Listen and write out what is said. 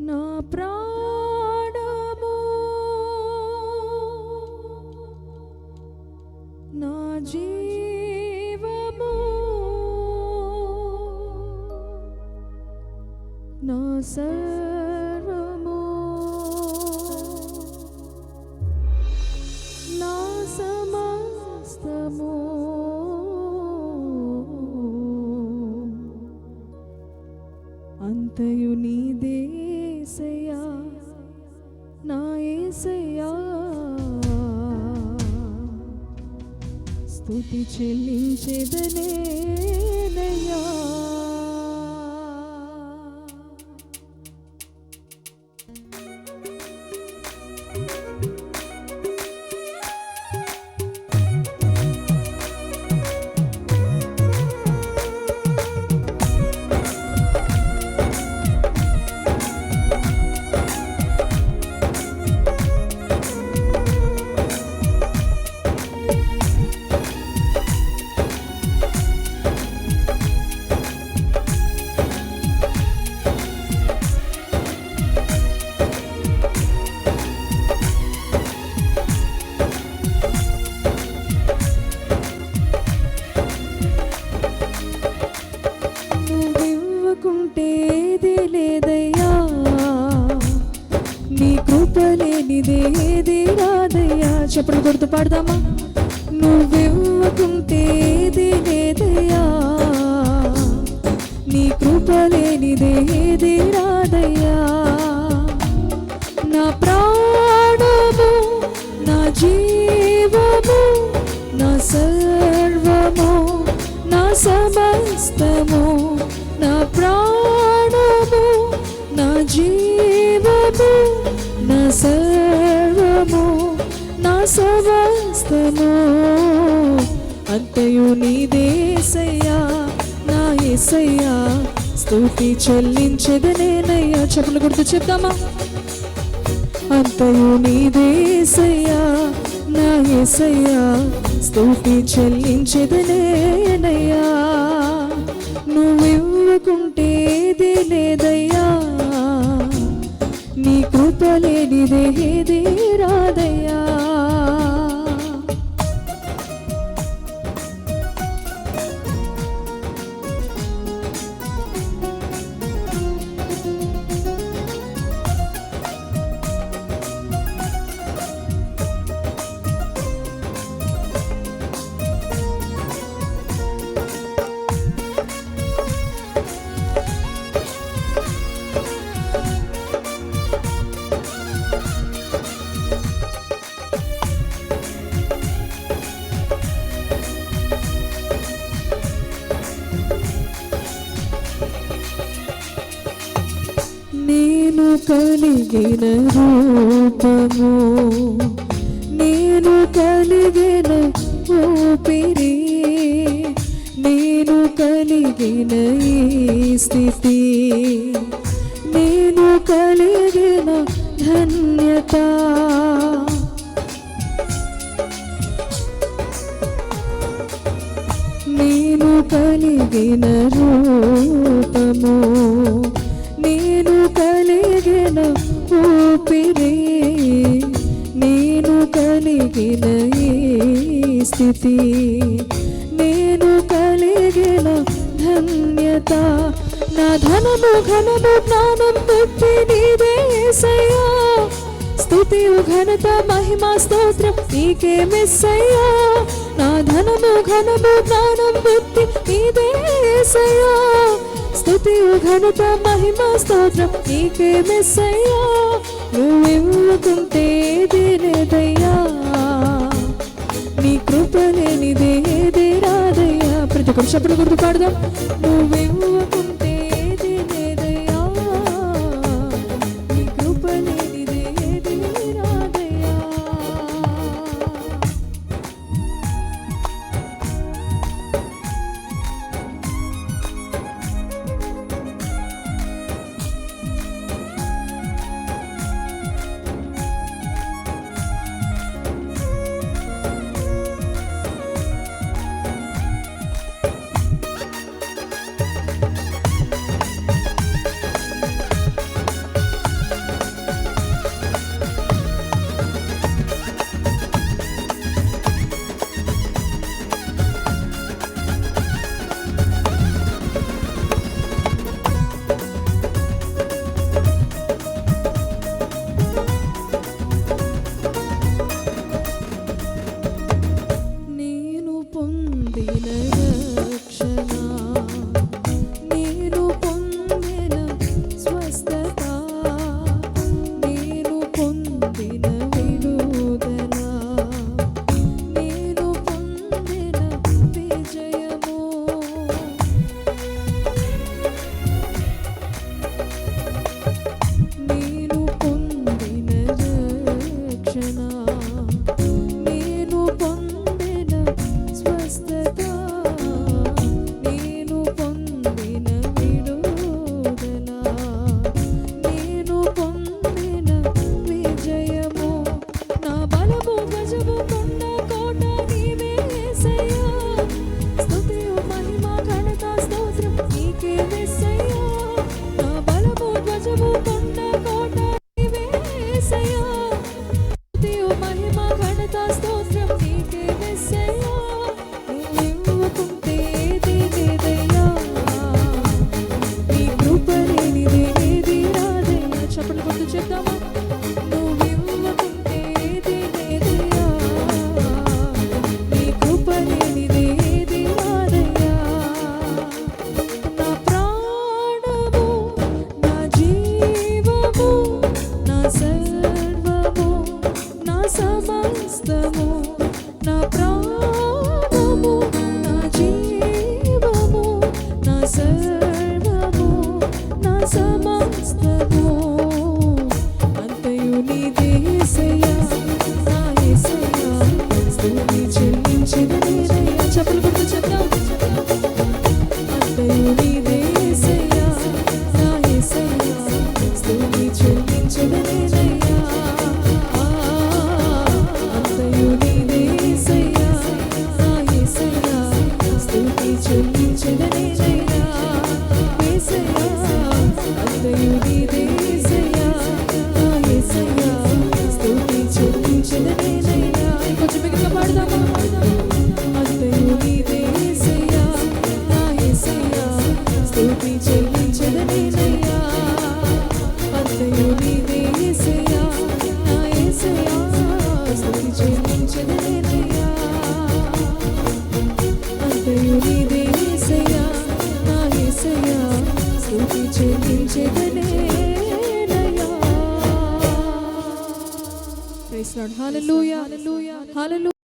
నా ప్రాణము నా జీవము నా సర్వము నా సమస్తము అంతయు నీదేసయ్యా నా యేసయ్యా స్తుతి చెల్లించెదనేనయ్యా. నీదేది రాదయ్యా. చెప్పలు కొడుతూ పాడదామా? నువ్వివ్వకుంటే ఏది లేదయ్యా, నీ కృప లేనిదేది రాదయ్యా. నా ప్రాణము నా జీవము నా సర్వము నా సమస్తము, నా ప్రాణము నా జీవము నా సర్వము నా సమస్తము అంతయు నీదేసయ్యా నా యేసయ్యా స్తుతి చెల్లించెదనేనయ్యా. చెప్పులు గుర్తు చెప్తామా? అంతయు నీదేసయ్యా నా యేసయ్యా స్తుతి చెల్లించెదనేనయ్యా. నువ్వివ్వకుంటే ఏది లేదయ్యా, నీ కృప లేనిదేది రాదయ్యా. నేను కలిగిన రూపము, నేను కలిగిన ఊపిరి, నేను కలిగిన ఈ స్థితి, నేను కలిగిన ధన్యత, నేను కలిగిన రూపము, నేను కలిగిన ఊపిరి, నేను కలిగిన ఈ స్థితి, నేను కలిగిన ధన్యత, నా ధనము ఘనము జ్ఞానం బుద్ధి నీదే యేసయ్యా. స్తుతియు ఘనత మహిమ స్తోత్రం నీకే మెస్సయ్యా. నా ధనము ఘనము జ్ఞానం బుద్ధి నీదే యేసయ్యా. స్తుతియు ఘనత మహిమ స్తోత్రం నీకే మెస్సయ్యా. నువ్వివ్వకుంటే ఏది లేదయ్యా, నీ కృప లేనిదేది రాదయ్యా. ప్రతి ఒక్కరు చెప్పలు గుర్తు పాడదాం. నువ్వివ్వకుంటే ఏది లేదయ్యా, నీ కృప లేనిదేది రాదయ్యా. పొందిన రక్షణ, నేను పొందిన స్వస్థత, నేను పొందిన విడుదల, నేను పొందిన విజయము. నేను పొందిన రక్షణ, నేను పొందిన స్వస్థత, నేను పొందిన విడుదల, నేను పొందిన విజయము. నా బలము గజము కొండ కోట నీవే యేసయ్యా, స్తుతియు మహిమ ఘనత స్తోత్రం నీకే యేసయ్యా. నా బలము గజము కొండ కోట నీవే యేసయ్యా, స్తుతియు మహిమ ఘనత స్తోత్రం నీకే యేసయ్యా. నువ్వివ్వకుంటే ఏదీ లేదయ్యా, నీ కృప లేనిదే ఏదీ రాదయ్యా. చప్పట్లు కొడుతూ చెప్దామా? నువ్వివ్వకుంటే ఏదీ లేదయ్యా, నీ కృప లేనిదే ఏదీ రాదయ్యా. నా ప్రాణము, నా జీవము, నా సర్వము, నా సమస్తము, నా ప్రాణము, నా జీవము, నా సర్వము, నా సమస్తము, అంతయు నీదే యేసయ్యా, నా యేసయ్యా, స్తుతి చెల్లించెదనేనయ్యా. చప్పట్లు కొడుతూ చెప్దాం. అంతయు నీదే యేసయ్యా, నా యేసయ్యా, స్తుతి చెల్లించెదనేనయ్యా. అంతయు నీదే యేసయ్యా, నా యేసయ్యా, స్తుతి చెల్లించెదనేనయ్యా. యేసయ్యా, అంతయు నీదే యేసయ్యా, నా యేసయ్యా, స్తుతి చెల్లించెదనేనయ్యా. ఇంకొంచెం బిగ్గరగా పాడదామా? అంతయు నీదే యేసయ్యా, నా యేసయ్యా, స్తుతి చెల్లించెదనేనయ్యా. అంతయు నీదే యేసయ్యా, నా యేసయ్యా, స్తుతి చెల్లించెదనేనయ్యా. అంతయు నీదే యేసయ్యా, నా యేసయ్యా, స్తుతి చెల్లించెదనేనయ్యా. Praise lord. హల్లెలూయా, హల్లెలూయా, హల్లెలూయా.